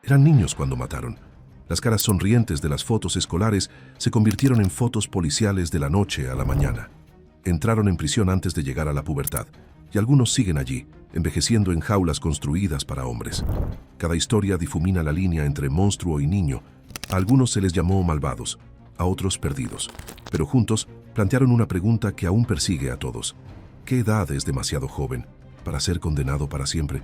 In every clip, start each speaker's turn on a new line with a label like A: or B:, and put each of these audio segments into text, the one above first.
A: Eran niños cuando mataron. Las caras sonrientes de las fotos escolares se convirtieron en fotos policiales de la noche a la mañana. Entraron en prisión antes de llegar a la pubertad, y algunos siguen allí, envejeciendo en jaulas construidas para hombres. Cada historia difumina la línea entre monstruo y niño. A algunos se les llamó malvados, a otros perdidos, pero juntos plantearon una pregunta que aún persigue a todos. ¿Qué edad es demasiado joven para ser condenado para siempre?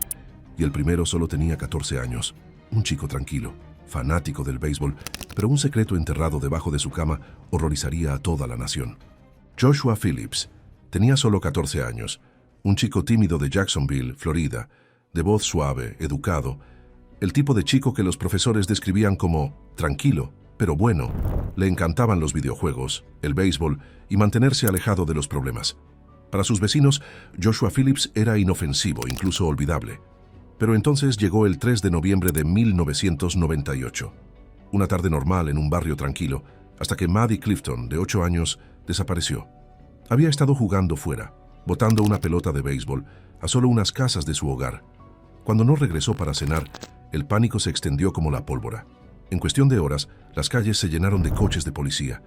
A: Y el primero solo tenía 14 años, un chico tranquilo, fanático del béisbol, pero un secreto enterrado debajo de su cama horrorizaría a toda la nación. Joshua Phillips tenía solo 14 años, un chico tímido de Jacksonville, Florida, de voz suave, educado, el tipo de chico que los profesores describían como tranquilo, pero bueno. Le encantaban los videojuegos, el béisbol y mantenerse alejado de los problemas. Para sus vecinos, Joshua Phillips era inofensivo, incluso olvidable. Pero entonces llegó el 3 de noviembre de 1998. Una tarde normal en un barrio tranquilo, hasta que Maddie Clifton, de 8 años, desapareció. Había estado jugando fuera, botando una pelota de béisbol a solo unas casas de su hogar. Cuando no regresó para cenar, el pánico se extendió como la pólvora. En cuestión de horas, las calles se llenaron de coches de policía.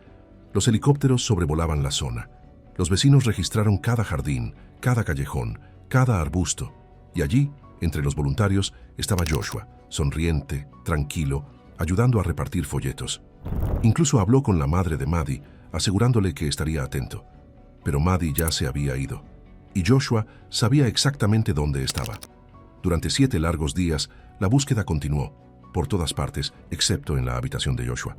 A: Los helicópteros sobrevolaban la zona. Los vecinos registraron cada jardín, cada callejón, cada arbusto. Y allí, entre los voluntarios, estaba Joshua, sonriente, tranquilo, ayudando a repartir folletos. Incluso habló con la madre de Maddie, asegurándole que estaría atento. Pero Maddie ya se había ido, y Joshua sabía exactamente dónde estaba. Durante 7 largos días, la búsqueda continuó, por todas partes, excepto en la habitación de Joshua,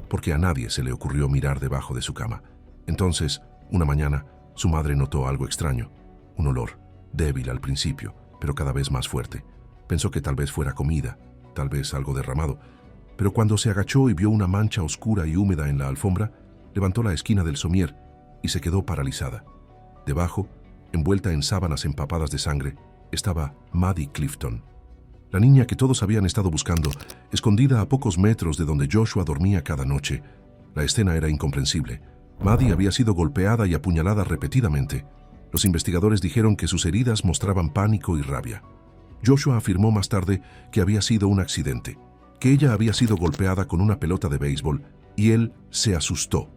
A: porque a nadie se le ocurrió mirar debajo de su cama. Entonces, una mañana, su madre notó algo extraño, un olor, débil al principio, pero cada vez más fuerte. Pensó que tal vez fuera comida, tal vez algo derramado, pero cuando se agachó y vio una mancha oscura y húmeda en la alfombra, levantó la esquina del somier y se quedó paralizada. Debajo, envuelta en sábanas empapadas de sangre, estaba Maddie Clifton, la niña que todos habían estado buscando, escondida a pocos metros de donde Joshua dormía cada noche. La escena era incomprensible. Maddie había sido golpeada y apuñalada repetidamente. Los investigadores dijeron que sus heridas mostraban pánico y rabia. Joshua afirmó más tarde que había sido un accidente, que ella había sido golpeada con una pelota de béisbol y él se asustó.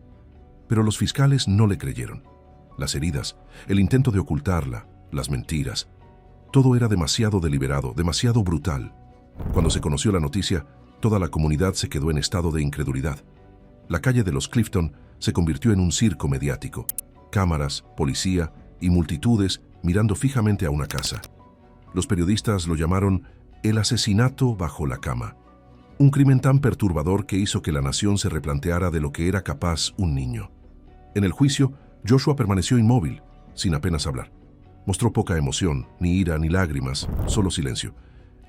A: Pero los fiscales no le creyeron. Las heridas, el intento de ocultarla, las mentiras. Todo era demasiado deliberado, demasiado brutal. Cuando se conoció la noticia, toda la comunidad se quedó en estado de incredulidad. La calle de los Clifton se convirtió en un circo mediático. Cámaras, policía y multitudes mirando fijamente a una casa. Los periodistas lo llamaron el asesinato bajo la cama. Un crimen tan perturbador que hizo que la nación se replanteara de lo que era capaz un niño. En el juicio, Joshua permaneció inmóvil, sin apenas hablar. Mostró poca emoción, ni ira ni lágrimas, solo silencio.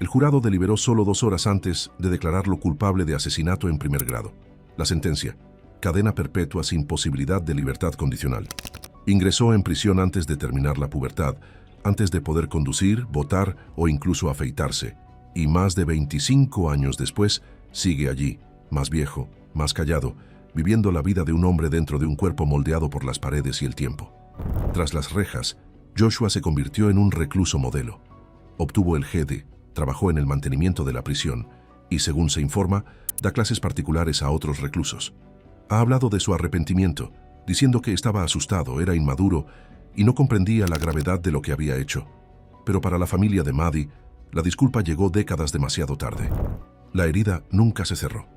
A: El jurado deliberó solo 2 horas antes de declararlo culpable de asesinato en primer grado. La sentencia: cadena perpetua sin posibilidad de libertad condicional. Ingresó en prisión antes de terminar la pubertad, antes de poder conducir, votar o incluso afeitarse. Y más de 25 años después, sigue allí, más viejo, más callado, viviendo la vida de un hombre dentro de un cuerpo moldeado por las paredes y el tiempo. Tras las rejas, Joshua se convirtió en un recluso modelo. Obtuvo el GED, trabajó en el mantenimiento de la prisión y, según se informa, da clases particulares a otros reclusos. Ha hablado de su arrepentimiento, diciendo que estaba asustado, era inmaduro y no comprendía la gravedad de lo que había hecho. Pero para la familia de Maddie, la disculpa llegó décadas demasiado tarde. La herida nunca se cerró.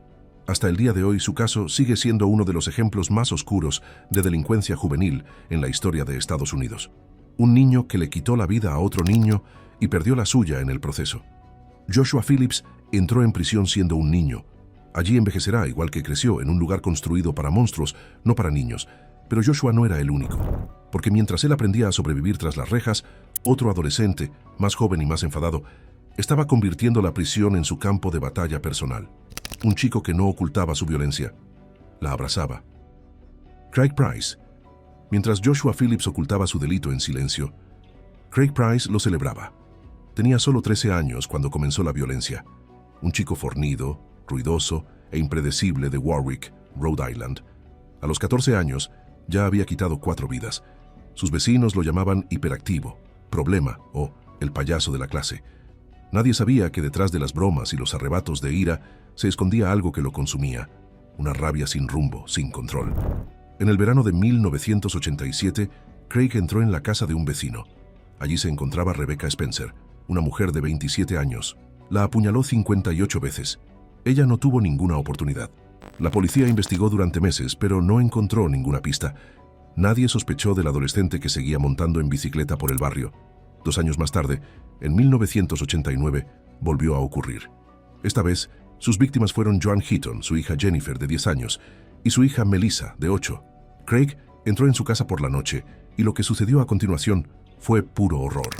A: Hasta el día de hoy, su caso sigue siendo uno de los ejemplos más oscuros de delincuencia juvenil en la historia de Estados Unidos. Un niño que le quitó la vida a otro niño y perdió la suya en el proceso. Joshua Phillips entró en prisión siendo un niño. Allí envejecerá igual que creció, en un lugar construido para monstruos, no para niños. Pero Joshua no era el único, porque mientras él aprendía a sobrevivir tras las rejas, otro adolescente, más joven y más enfadado, estaba convirtiendo la prisión en su campo de batalla personal. Un chico que no ocultaba su violencia, la abrazaba. Craig Price. Mientras Joshua Phillips ocultaba su delito en silencio, Craig Price lo celebraba. Tenía solo 13 años cuando comenzó la violencia. Un chico fornido, ruidoso e impredecible de Warwick, Rhode Island. A los 14 años ya había quitado 4 vidas. Sus vecinos lo llamaban hiperactivo, problema o el payaso de la clase. Nadie sabía que detrás de las bromas y los arrebatos de ira se escondía algo que lo consumía, una rabia sin rumbo, sin control. En el verano de 1987, Craig entró en la casa de un vecino. Allí se encontraba Rebecca Spencer, una mujer de 27 años. La apuñaló 58 veces. Ella no tuvo ninguna oportunidad. La policía investigó durante meses, pero no encontró ninguna pista. Nadie sospechó del adolescente que seguía montando en bicicleta por el barrio. 2 años más tarde, en 1989, volvió a ocurrir. Esta vez, sus víctimas fueron Joan Heaton, su hija Jennifer, de 10 años, y su hija Melissa, de 8. Craig entró en su casa por la noche, y lo que sucedió a continuación fue puro horror.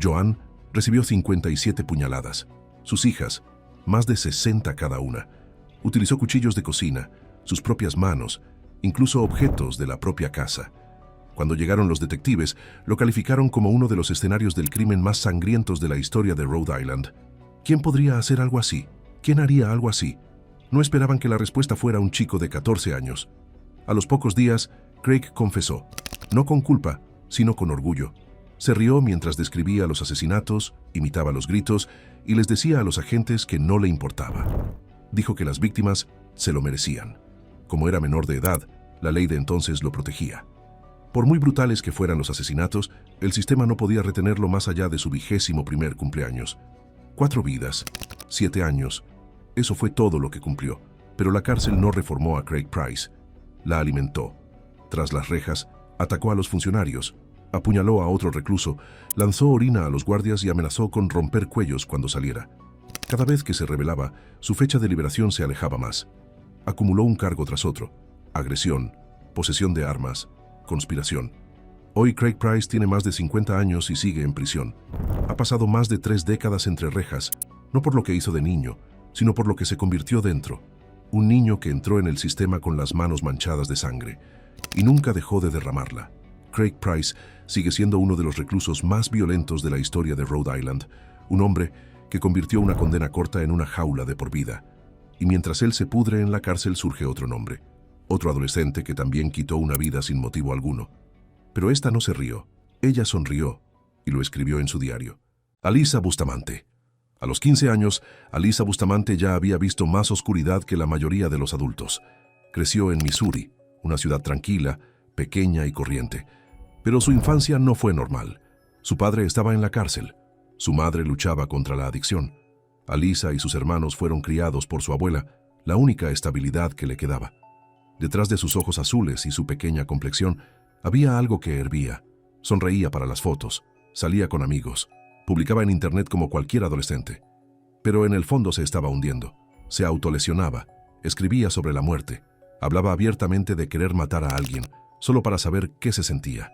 A: Joan recibió 57 puñaladas. Sus hijas, más de 60 cada una. Utilizó cuchillos de cocina, sus propias manos, incluso objetos de la propia casa. Cuando llegaron los detectives, lo calificaron como uno de los escenarios del crimen más sangrientos de la historia de Rhode Island. ¿Quién podría hacer algo así? ¿Quién haría algo así? No esperaban que la respuesta fuera un chico de 14 años. A los pocos días, Craig confesó, no con culpa, sino con orgullo. Se rió mientras describía los asesinatos, imitaba los gritos y les decía a los agentes que no le importaba. Dijo que las víctimas se lo merecían. Como era menor de edad, la ley de entonces lo protegía. Por muy brutales que fueran los asesinatos, el sistema no podía retenerlo más allá de su 21º cumpleaños. 4 vidas, 7 años, eso fue todo lo que cumplió. Pero la cárcel no reformó a Craig Price, la alimentó. Tras las rejas, atacó a los funcionarios, apuñaló a otro recluso, lanzó orina a los guardias y amenazó con romper cuellos cuando saliera. Cada vez que se rebelaba, su fecha de liberación se alejaba más. Acumuló un cargo tras otro: agresión, posesión de armas, conspiración. Hoy Craig Price tiene más de 50 años y sigue en prisión. Ha pasado más de 3 décadas entre rejas, no por lo que hizo de niño, sino por lo que se convirtió dentro. Un niño que entró en el sistema con las manos manchadas de sangre y nunca dejó de derramarla. Craig Price sigue siendo uno de los reclusos más violentos de la historia de Rhode Island, un hombre que convirtió una condena corta en una jaula de por vida. Y mientras él se pudre en la cárcel surge otro nombre, otro adolescente que también quitó una vida sin motivo alguno. Pero esta no se rió, ella sonrió y lo escribió en su diario. Alyssa Bustamante. A los 15 años, Alyssa Bustamante ya había visto más oscuridad que la mayoría de los adultos. Creció en Missouri, una ciudad tranquila, pequeña y corriente. Pero su infancia no fue normal. Su padre estaba en la cárcel. Su madre luchaba contra la adicción. Alyssa y sus hermanos fueron criados por su abuela, la única estabilidad que le quedaba. Detrás de sus ojos azules y su pequeña complexión, había algo que hervía. Sonreía para las fotos, salía con amigos, publicaba en internet como cualquier adolescente. Pero en el fondo se estaba hundiendo. Se autolesionaba, escribía sobre la muerte, hablaba abiertamente de querer matar a alguien, solo para saber qué se sentía.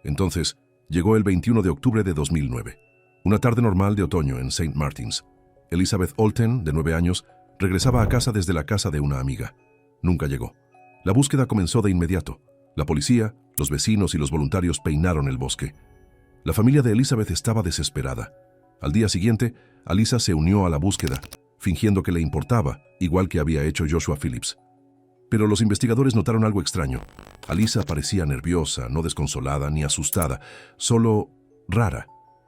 A: Entonces, llegó el 21 de octubre de 2009. Una tarde normal de otoño en St. Martins. Elizabeth Olten, de 9 años, regresaba a casa desde la casa de una amiga. Nunca llegó. La búsqueda comenzó de inmediato. La policía, los vecinos y los voluntarios peinaron el bosque. La familia de Elizabeth estaba desesperada. Al día siguiente, Alyssa se unió a la búsqueda, fingiendo que le importaba, igual que había hecho Joshua Phillips. Pero los investigadores notaron algo extraño. Alyssa parecía nerviosa, no desconsolada ni asustada, solo rara.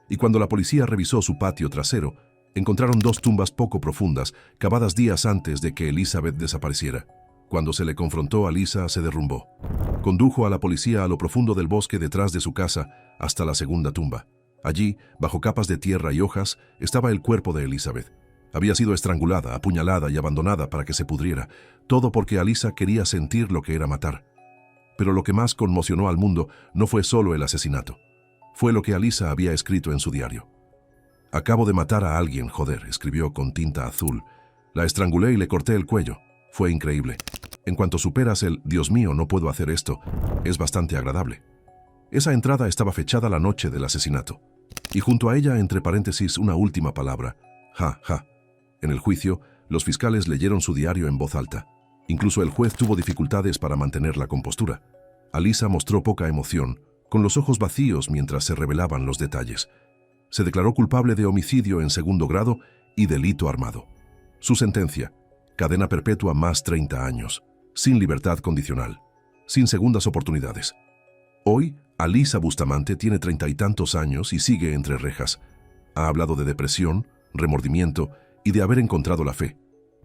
A: Y cuando la policía revisó su patio trasero, encontraron 2 tumbas poco profundas, cavadas días antes de que Elizabeth desapareciera. Cuando se le confrontó, Alyssa se derrumbó. Condujo a la policía a lo profundo del bosque detrás de su casa, hasta la segunda tumba. Allí, bajo capas de tierra y hojas, estaba el cuerpo de Elizabeth. Había sido estrangulada, apuñalada y abandonada para que se pudriera, todo porque Alyssa quería sentir lo que era matar. Pero lo que más conmocionó al mundo no fue solo el asesinato. Fue lo que Alyssa había escrito en su diario. «Acabo de matar a alguien, joder», escribió con tinta azul. «La estrangulé y le corté el cuello. Fue increíble. En cuanto superas el «Dios mío, no puedo hacer esto», es bastante agradable». Esa entrada estaba fechada la noche del asesinato. Y junto a ella, entre paréntesis, una última palabra: «ja, ja». En el juicio, los fiscales leyeron su diario en voz alta. Incluso el juez tuvo dificultades para mantener la compostura. Alyssa mostró poca emoción, con los ojos vacíos mientras se revelaban los detalles. Se declaró culpable de homicidio en 2º grado y delito armado. Su sentencia: cadena perpetua más 30 años, sin libertad condicional, sin segundas oportunidades. Hoy, Alyssa Bustamante tiene 30 y tantos años y sigue entre rejas. Ha hablado de depresión, remordimiento y de haber encontrado la fe.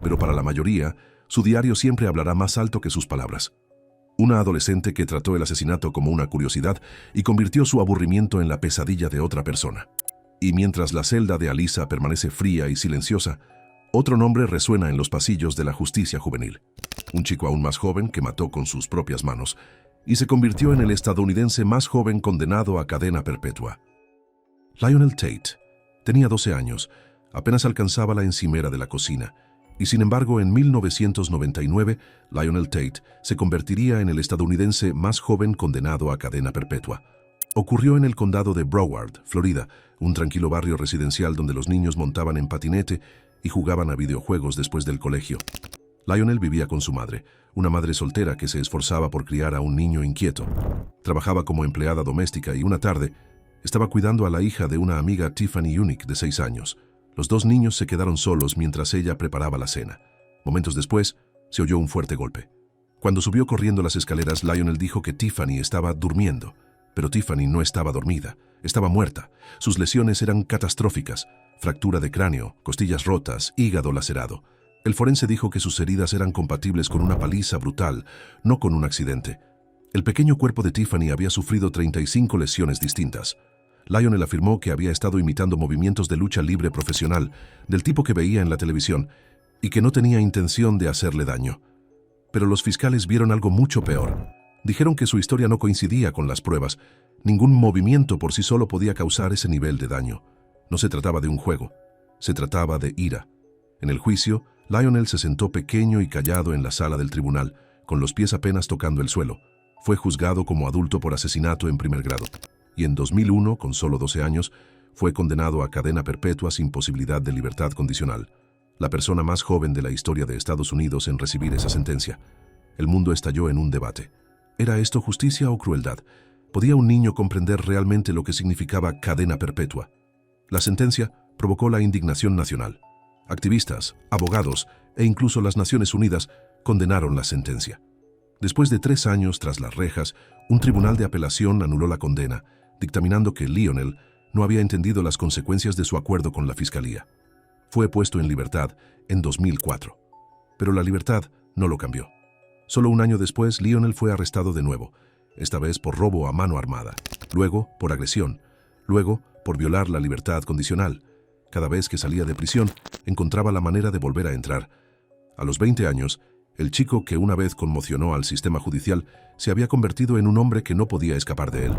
A: Pero para la mayoría, su diario siempre hablará más alto que sus palabras. Una adolescente que trató el asesinato como una curiosidad y convirtió su aburrimiento en la pesadilla de otra persona. Y mientras la celda de Alyssa permanece fría y silenciosa, otro nombre resuena en los pasillos de la justicia juvenil. Un chico aún más joven que mató con sus propias manos y se convirtió en el estadounidense más joven condenado a cadena perpetua. Lionel Tate tenía 12 años, apenas alcanzaba la encimera de la cocina, y sin embargo en 1999 Lionel Tate se convertiría en el estadounidense más joven condenado a cadena perpetua. Ocurrió en el condado de Broward, Florida, un tranquilo barrio residencial donde los niños montaban en patinete y jugaban a videojuegos después del colegio. Lionel vivía con su madre, una madre soltera que se esforzaba por criar a un niño inquieto. Trabajaba como empleada doméstica y una tarde estaba cuidando a la hija de una amiga, Tiffany Unick, de 6 años. Los dos niños se quedaron solos mientras ella preparaba la cena. Momentos después, se oyó un fuerte golpe. Cuando subió corriendo las escaleras, Lionel dijo que Tiffany estaba durmiendo. Pero Tiffany no estaba dormida, estaba muerta. Sus lesiones eran catastróficas: fractura de cráneo, costillas rotas, hígado lacerado. El forense dijo que sus heridas eran compatibles con una paliza brutal, no con un accidente. El pequeño cuerpo de Tiffany había sufrido 35 lesiones distintas. Lionel afirmó que había estado imitando movimientos de lucha libre profesional, del tipo que veía en la televisión, y que no tenía intención de hacerle daño. Pero los fiscales vieron algo mucho peor. Dijeron que su historia no coincidía con las pruebas. Ningún movimiento por sí solo podía causar ese nivel de daño. No se trataba de un juego, se trataba de ira. En el juicio, Lionel se sentó pequeño y callado en la sala del tribunal, con los pies apenas tocando el suelo. Fue juzgado como adulto por asesinato en primer grado. Y en 2001, con solo 12 años, fue condenado a cadena perpetua sin posibilidad de libertad condicional. La persona más joven de la historia de Estados Unidos en recibir esa sentencia. El mundo estalló en un debate. ¿Era esto justicia o crueldad? ¿Podía un niño comprender realmente lo que significaba cadena perpetua? La sentencia provocó la indignación nacional. Activistas, abogados e incluso las Naciones Unidas condenaron la sentencia. Después de 3 años tras las rejas, un tribunal de apelación anuló la condena, dictaminando que Lionel no había entendido las consecuencias de su acuerdo con la fiscalía. Fue puesto en libertad en 2004. Pero la libertad no lo cambió. Solo un año después, Lionel fue arrestado de nuevo, esta vez por robo a mano armada, luego por agresión, luego por violar la libertad condicional. Cada vez que salía de prisión, encontraba la manera de volver a entrar. A los 20 años, el chico que una vez conmocionó al sistema judicial se había convertido en un hombre que no podía escapar de él.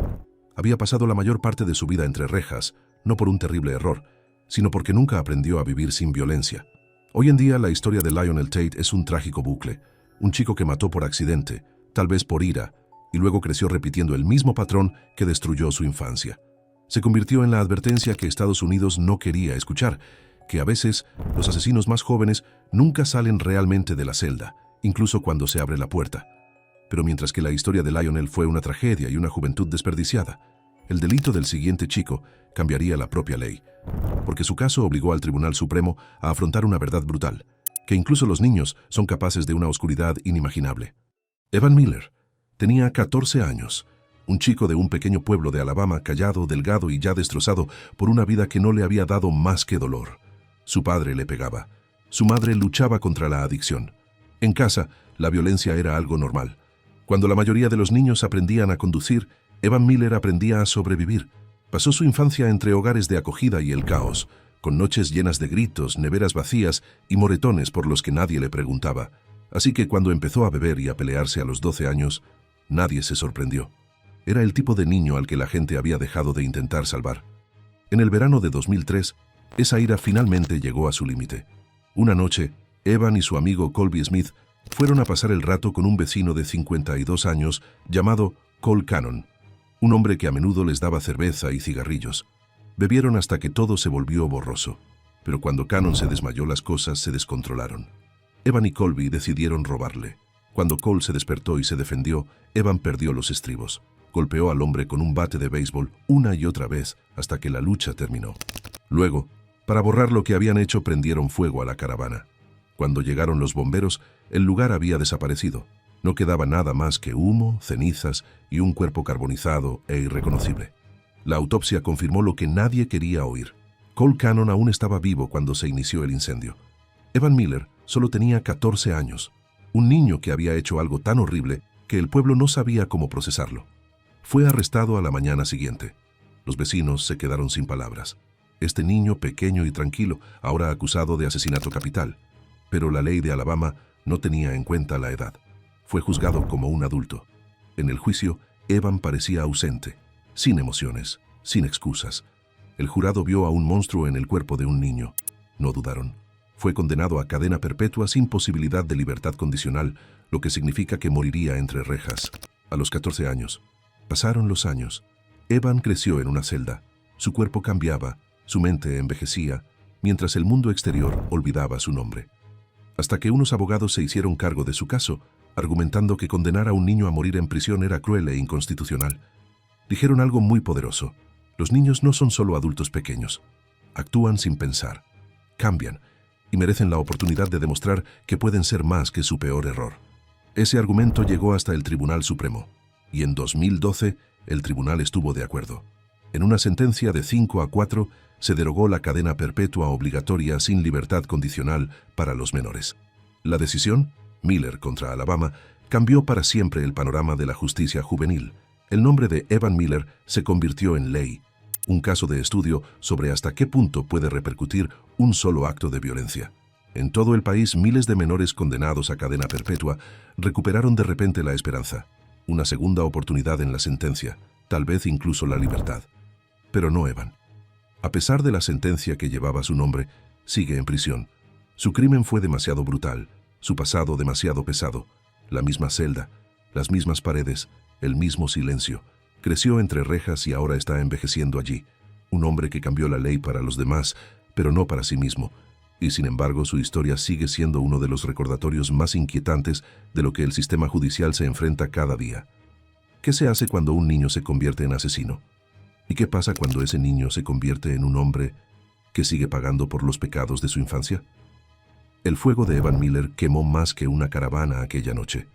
A: Había pasado la mayor parte de su vida entre rejas, no por un terrible error, sino porque nunca aprendió a vivir sin violencia. Hoy en día, la historia de Lionel Tate es un trágico bucle. Un chico que mató por accidente, tal vez por ira, y luego creció repitiendo el mismo patrón que destruyó su infancia. Se convirtió en la advertencia que Estados Unidos no quería escuchar, que a veces los asesinos más jóvenes nunca salen realmente de la celda, incluso cuando se abre la puerta. Pero mientras que la historia de Lionel fue una tragedia y una juventud desperdiciada, el delito del siguiente chico cambiaría la propia ley, porque su caso obligó al Tribunal Supremo a afrontar una verdad brutal, que incluso los niños son capaces de una oscuridad inimaginable. Evan Miller tenía 14 años, un chico de un pequeño pueblo de Alabama, callado, delgado y ya destrozado por una vida que no le había dado más que dolor. Su padre le pegaba. Su madre luchaba contra la adicción. En casa, la violencia era algo normal. Cuando la mayoría de los niños aprendían a conducir, Evan Miller aprendía a sobrevivir. Pasó su infancia entre hogares de acogida y el caos, con noches llenas de gritos, neveras vacías y moretones por los que nadie le preguntaba. Así que cuando empezó a beber y a pelearse a los 12 años, nadie se sorprendió. Era el tipo de niño al que la gente había dejado de intentar salvar. En el verano de 2003, esa ira finalmente llegó a su límite. Una noche, Evan y su amigo Colby Smith fueron a pasar el rato con un vecino de 52 años llamado Cole Cannon, un hombre que a menudo les daba cerveza y cigarrillos. Bebieron hasta que todo se volvió borroso, pero cuando Cannon se desmayó las cosas se descontrolaron. Evan y Colby decidieron robarle. Cuando Cole se despertó y se defendió, Evan perdió los estribos. Golpeó al hombre con un bate de béisbol una y otra vez hasta que la lucha terminó. Luego, para borrar lo que habían hecho, prendieron fuego a la caravana. Cuando llegaron los bomberos, el lugar había desaparecido. No quedaba nada más que humo, cenizas y un cuerpo carbonizado e irreconocible. La autopsia confirmó lo que nadie quería oír. Cole Cannon aún estaba vivo cuando se inició el incendio. Evan Miller solo tenía 14 años, un niño que había hecho algo tan horrible que el pueblo no sabía cómo procesarlo. Fue arrestado a la mañana siguiente. Los vecinos se quedaron sin palabras. Este niño pequeño y tranquilo, ahora acusado de asesinato capital. Pero la ley de Alabama no tenía en cuenta la edad. Fue juzgado como un adulto. En el juicio, Evan parecía ausente, sin emociones, sin excusas. El jurado vio a un monstruo en el cuerpo de un niño. No dudaron. Fue condenado a cadena perpetua sin posibilidad de libertad condicional, lo que significa que moriría entre rejas. A los 14 años. Pasaron los años. Evan creció en una celda. Su cuerpo cambiaba, su mente envejecía, mientras el mundo exterior olvidaba su nombre. Hasta que unos abogados se hicieron cargo de su caso, argumentando que condenar a un niño a morir en prisión era cruel e inconstitucional. Dijeron algo muy poderoso. Los niños no son solo adultos pequeños. Actúan sin pensar. Cambian y merecen la oportunidad de demostrar que pueden ser más que su peor error. Ese argumento llegó hasta el Tribunal Supremo, y en 2012 el tribunal estuvo de acuerdo. En una sentencia de 5-4 se derogó la cadena perpetua obligatoria sin libertad condicional para los menores. La decisión, Miller contra Alabama, cambió para siempre el panorama de la justicia juvenil. El nombre de Evan Miller se convirtió en ley, un caso de estudio sobre hasta qué punto puede repercutir un solo acto de violencia. En todo el país, miles de menores condenados a cadena perpetua recuperaron de repente la esperanza, una segunda oportunidad en la sentencia, tal vez incluso la libertad. Pero no Evan. A pesar de la sentencia que llevaba su nombre, sigue en prisión. Su crimen fue demasiado brutal, su pasado demasiado pesado, la misma celda, las mismas paredes, el mismo silencio. Creció entre rejas y ahora está envejeciendo allí. Un hombre que cambió la ley para los demás, pero no para sí mismo. Y sin embargo, su historia sigue siendo uno de los recordatorios más inquietantes de lo que el sistema judicial se enfrenta cada día. ¿Qué se hace cuando un niño se convierte en asesino? ¿Y qué pasa cuando ese niño se convierte en un hombre que sigue pagando por los pecados de su infancia? El fuego de Evan Miller quemó más que una caravana aquella noche.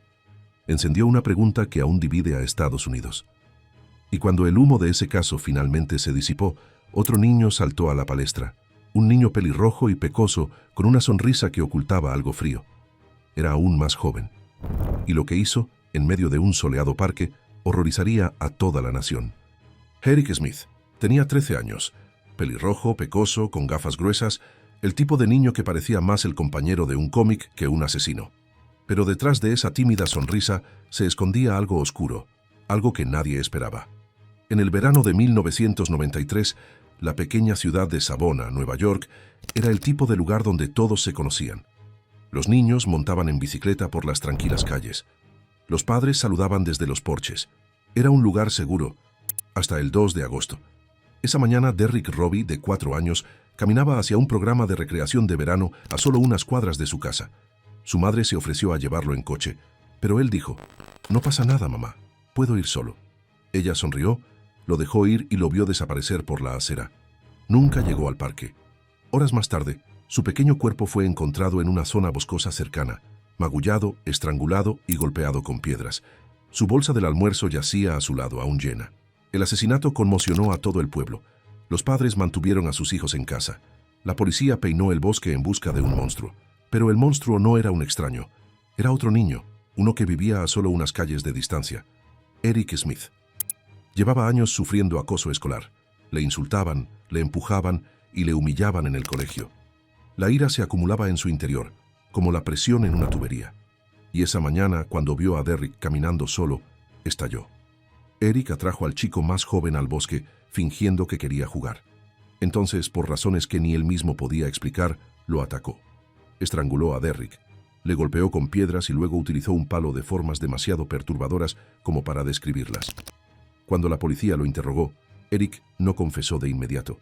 A: Encendió una pregunta que aún divide a Estados Unidos. Y cuando el humo de ese caso finalmente se disipó, otro niño saltó a la palestra. Un niño pelirrojo y pecoso con una sonrisa que ocultaba algo frío. Era aún más joven. Y lo que hizo, en medio de un soleado parque, horrorizaría a toda la nación. Eric Smith tenía 13 años, pelirrojo, pecoso, con gafas gruesas, el tipo de niño que parecía más el compañero de un cómic que un asesino. Pero detrás de esa tímida sonrisa se escondía algo oscuro, algo que nadie esperaba. En el verano de 1993, la pequeña ciudad de Savona, Nueva York, era el tipo de lugar donde todos se conocían. Los niños montaban en bicicleta por las tranquilas calles. Los padres saludaban desde los porches. Era un lugar seguro, hasta el 2 de agosto. Esa mañana, Derrick Robbie, de 4 años, caminaba hacia un programa de recreación de verano a solo unas cuadras de su casa. Su madre se ofreció a llevarlo en coche, pero él dijo, «No pasa nada, mamá, puedo ir solo». Ella sonrió, lo dejó ir y lo vio desaparecer por la acera. Nunca llegó al parque. Horas más tarde, su pequeño cuerpo fue encontrado en una zona boscosa cercana, magullado, estrangulado y golpeado con piedras. Su bolsa del almuerzo yacía a su lado, aún llena. El asesinato conmocionó a todo el pueblo. Los padres mantuvieron a sus hijos en casa. La policía peinó el bosque en busca de un monstruo. Pero el monstruo no era un extraño. Era otro niño, uno que vivía a solo unas calles de distancia. Eric Smith. Llevaba años sufriendo acoso escolar. Le insultaban, le empujaban y le humillaban en el colegio. La ira se acumulaba en su interior, como la presión en una tubería. Y esa mañana, cuando vio a Derrick caminando solo, estalló. Eric atrajo al chico más joven al bosque, fingiendo que quería jugar. Entonces, por razones que ni él mismo podía explicar, lo atacó. Estranguló a Derrick, le golpeó con piedras y luego utilizó un palo de formas demasiado perturbadoras como para describirlas. Cuando la policía lo interrogó, Eric no confesó de inmediato.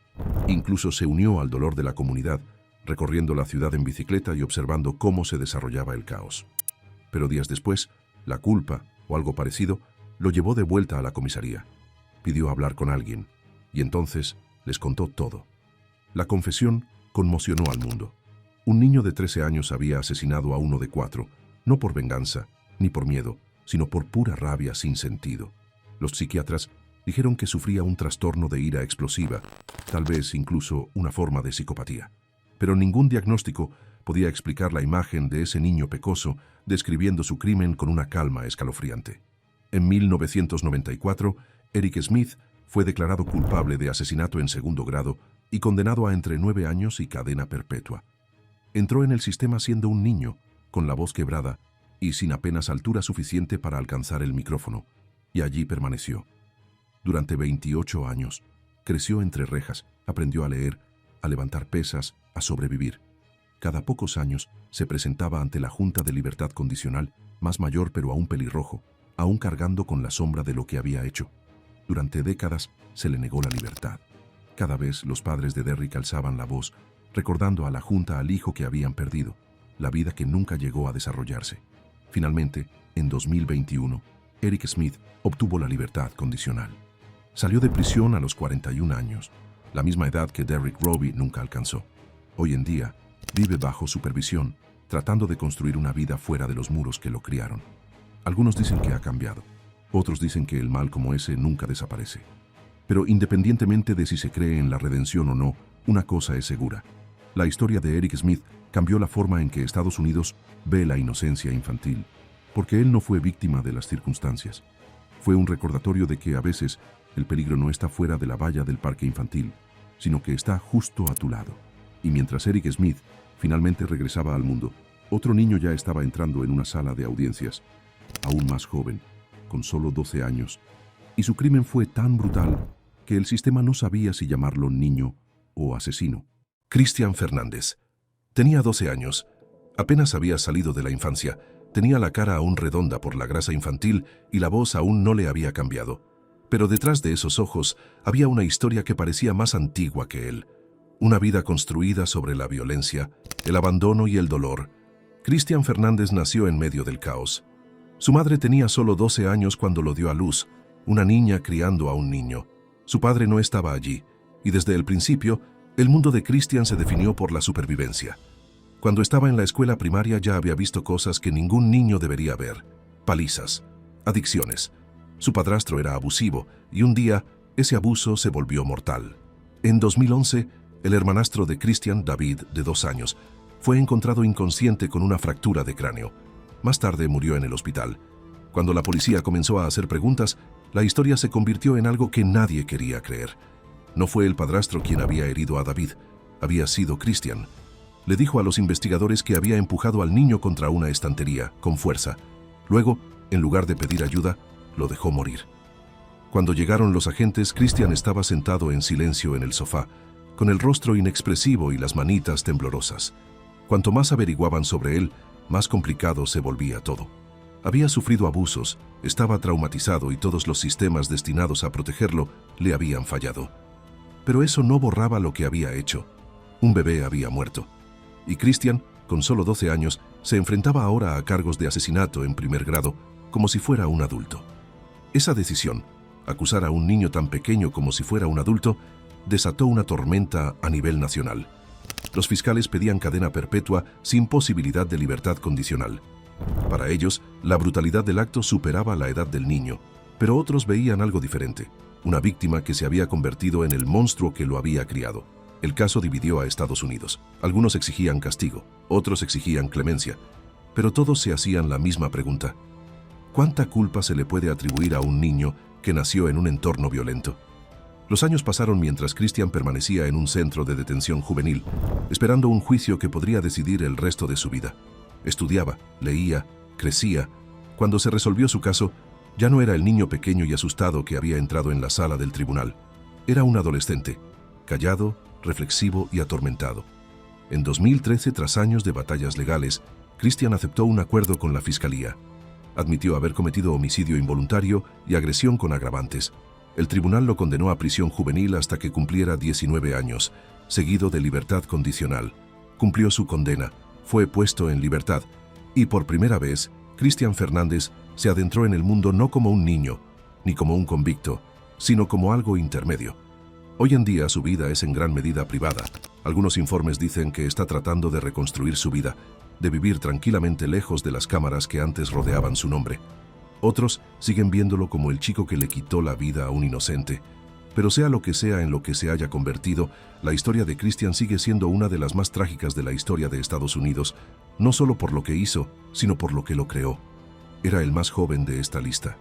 A: Incluso se unió al dolor de la comunidad, recorriendo la ciudad en bicicleta y observando cómo se desarrollaba el caos. Pero días después, la culpa, o algo parecido, lo llevó de vuelta a la comisaría. Pidió hablar con alguien, y entonces les contó todo. La confesión conmocionó al mundo. Un niño de 13 años había asesinado a uno de 4, no por venganza, ni por miedo, sino por pura rabia sin sentido. Los psiquiatras Dijeron que sufría un trastorno de ira explosiva, tal vez incluso una forma de psicopatía. Pero ningún diagnóstico podía explicar la imagen de ese niño pecoso describiendo su crimen con una calma escalofriante. En 1994, Eric Smith fue declarado culpable de asesinato en segundo grado y condenado a entre 9 años y cadena perpetua. Entró en el sistema siendo un niño, con la voz quebrada y sin apenas altura suficiente para alcanzar el micrófono, y allí permaneció. Durante 28 años, creció entre rejas, aprendió a leer, a levantar pesas, a sobrevivir. Cada pocos años se presentaba ante la Junta de Libertad Condicional, más mayor pero aún pelirrojo, aún cargando con la sombra de lo que había hecho. Durante décadas se le negó la libertad. Cada vez los padres de Derrick alzaban la voz, recordando a la Junta al hijo que habían perdido, la vida que nunca llegó a desarrollarse. Finalmente, en 2021, Eric Smith obtuvo la libertad condicional. Salió de prisión a los 41 años, la misma edad que Derrick Roby nunca alcanzó. Hoy en día, vive bajo supervisión, tratando de construir una vida fuera de los muros que lo criaron. Algunos dicen que ha cambiado, otros dicen que el mal como ese nunca desaparece. Pero independientemente de si se cree en la redención o no, una cosa es segura. La historia de Eric Smith cambió la forma en que Estados Unidos ve la inocencia infantil, porque él no fue víctima de las circunstancias. Fue un recordatorio de que a veces el peligro no está fuera de la valla del parque infantil, sino que está justo a tu lado. Y mientras Eric Smith finalmente regresaba al mundo, otro niño ya estaba entrando en una sala de audiencias, aún más joven, con solo 12 años, y su crimen fue tan brutal que el sistema no sabía si llamarlo niño o asesino. Cristian Fernández. Tenía 12 años. Apenas había salido de la infancia. Tenía la cara aún redonda por la grasa infantil y la voz aún no le había cambiado. Pero detrás de esos ojos había una historia que parecía más antigua que él. Una vida construida sobre la violencia, el abandono y el dolor. Cristian Fernández nació en medio del caos. Su madre tenía solo 12 años cuando lo dio a luz, una niña criando a un niño. Su padre no estaba allí, y desde el principio, el mundo de Cristian se definió por la supervivencia. Cuando estaba en la escuela primaria ya había visto cosas que ningún niño debería ver: palizas, adicciones. Su padrastro era abusivo, y un día ese abuso se volvió mortal. En 2011, el hermanastro de Cristian, David, de 2 años, fue encontrado inconsciente con una fractura de cráneo. Más tarde murió en el hospital. Cuando la policía comenzó a hacer preguntas, la historia se convirtió en algo que nadie quería creer. No fue el padrastro quien había herido a David, había sido Cristian. Le dijo a los investigadores que había empujado al niño contra una estantería, con fuerza. Luego, en lugar de pedir ayuda, lo dejó morir. Cuando llegaron los agentes, Cristian estaba sentado en silencio en el sofá, con el rostro inexpresivo y las manitas temblorosas. Cuanto más averiguaban sobre él, más complicado se volvía todo. Había sufrido abusos, estaba traumatizado y todos los sistemas destinados a protegerlo le habían fallado. Pero eso no borraba lo que había hecho. Un bebé había muerto. Y Cristian, con solo 12 años, se enfrentaba ahora a cargos de asesinato en primer grado, como si fuera un adulto. Esa decisión, acusar a un niño tan pequeño como si fuera un adulto, desató una tormenta a nivel nacional. Los fiscales pedían cadena perpetua sin posibilidad de libertad condicional. Para ellos, la brutalidad del acto superaba la edad del niño, pero otros veían algo diferente, una víctima que se había convertido en el monstruo que lo había criado. El caso dividió a Estados Unidos. Algunos exigían castigo, otros exigían clemencia, pero todos se hacían la misma pregunta: ¿cuánta culpa se le puede atribuir a un niño que nació en un entorno violento? Los años pasaron mientras Cristian permanecía en un centro de detención juvenil, esperando un juicio que podría decidir el resto de su vida. Estudiaba, leía, crecía. Cuando se resolvió su caso, ya no era el niño pequeño y asustado que había entrado en la sala del tribunal. Era un adolescente, callado, reflexivo y atormentado. En 2013, tras años de batallas legales, Cristian aceptó un acuerdo con la fiscalía. Admitió haber cometido homicidio involuntario y agresión con agravantes. El tribunal lo condenó a prisión juvenil hasta que cumpliera 19 años, seguido de libertad condicional. Cumplió su condena, fue puesto en libertad, y por primera vez, Cristian Fernández se adentró en el mundo no como un niño, ni como un convicto, sino como algo intermedio. Hoy en día su vida es en gran medida privada. Algunos informes dicen que está tratando de reconstruir su vida, de vivir tranquilamente lejos de las cámaras que antes rodeaban su nombre. Otros siguen viéndolo como el chico que le quitó la vida a un inocente. Pero sea lo que sea en lo que se haya convertido, la historia de Christian sigue siendo una de las más trágicas de la historia de Estados Unidos, no solo por lo que hizo, sino por lo que lo creó. Era el más joven de esta lista.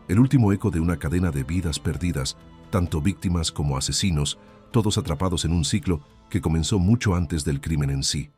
A: El último eco de una cadena de vidas perdidas, tanto víctimas como asesinos, todos atrapados en un ciclo que comenzó mucho antes del crimen en sí.